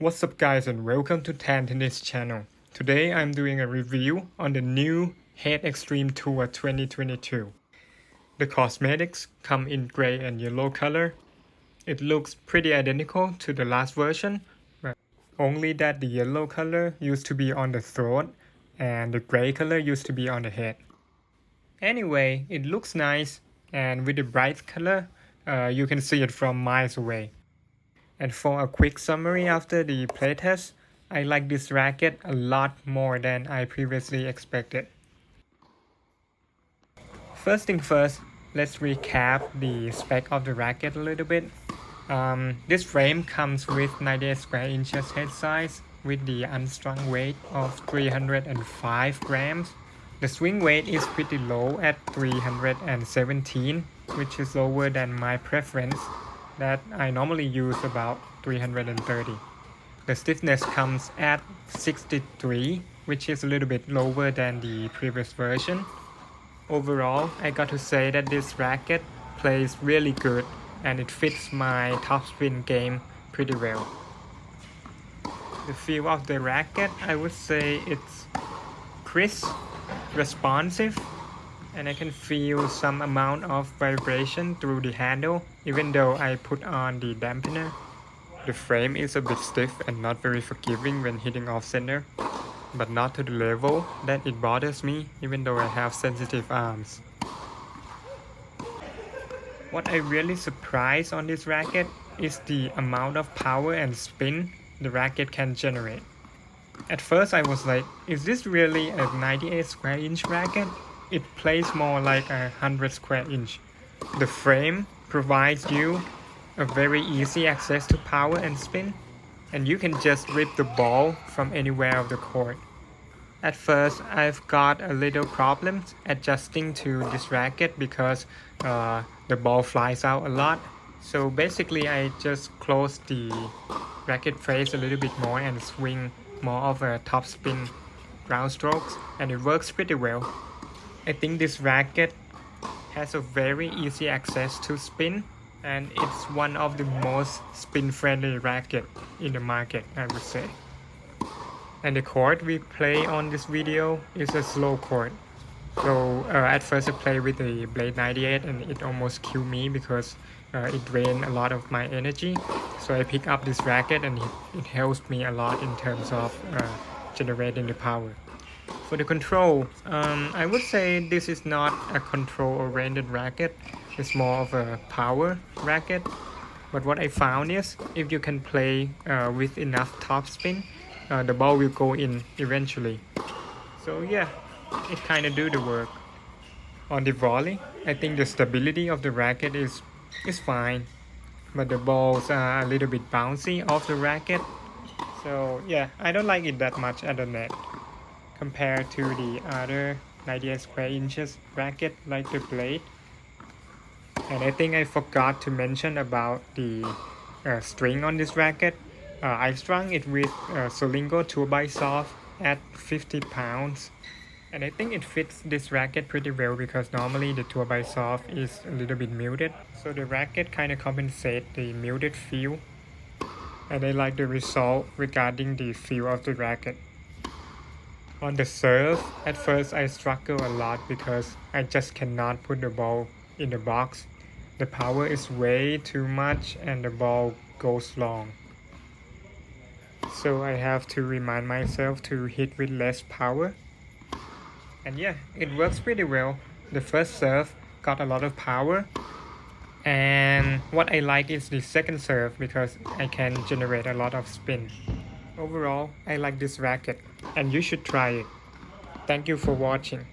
What's up guys and welcome to Tan Tennis channel. Today I'm doing a review on the new Head Extreme Tour 2022. The cosmetics come in gray and yellow color. It looks pretty identical to the last version, but only that the yellow color used to be on the throat and the gray color used to be on the head. Anyway, it looks nice, and with the bright color, you can see it from miles away. And for a quick summary after the playtest, I like this racket a lot more than I previously expected. First thing first, let's recap the spec of the racket a little bit. This frame comes with 98 square inches head size with the unstrung weight of 305 grams. The swing weight is pretty low at 317, which is lower than my preference that I normally use about 330. The stiffness comes at 63, which is a little bit lower than the previous version. Overall, I got to say that this racket plays really good and it fits my topspin game pretty well. The feel of the racket, I would say it's crisp, responsive, and I can feel some amount of vibration through the handle even though I put on the dampener. The frame is a bit stiff and not very forgiving when hitting off center, but not to the level that it bothers me even though I have sensitive arms. What I really surprised on this racket is the amount of power and spin the racket can generate. At first I was like, is this really a 98 square inch racket? It plays more like 100 square inch. The frame provides you a very easy access to power and spin, and you can just rip the ball from anywhere of the court. At first I've got a little problems adjusting to this racket because the ball flies out a lot. So basically I just close the racket face a little bit more and swing more of a top spin ground strokes, and it works pretty well. I think this racket has a very easy access to spin, and it's one of the most spin friendly racket in the market, I would say. And the court we play on this video is a slow court. So at first I play with the blade 98 and it almost killed me because it drained a lot of my energy. So I pick up this racket and it helps me a lot in terms of generating the power. For the control, I would say this is not a control-oriented racket. It's more of a power racket. But what I found is, if you can play with enough topspin, the ball will go in eventually. So yeah, it kind of do the work. On the volley, I think the stability of the racket is fine, but the balls are a little bit bouncy off the racket. So yeah, I don't like it that much at the net compared to the other 98 square inches racket like the blade. And I think I forgot to mention about the string on this racket. I strung it with Solingo 2x soft at 50 pounds. And I think it fits this racket pretty well because normally the 2x soft is a little bit muted. So the racket kind of compensates the muted feel. And I like the result regarding the feel of the racket. On the serve, at first I struggle a lot because I just cannot put the ball in the box. The power is way too much and the ball goes long. So I have to remind myself to hit with less power. And yeah, it works pretty well. The first serve got a lot of power. And what I like is the second serve because I can generate a lot of spin. Overall, I like this racket and you should try it. Thank you for watching.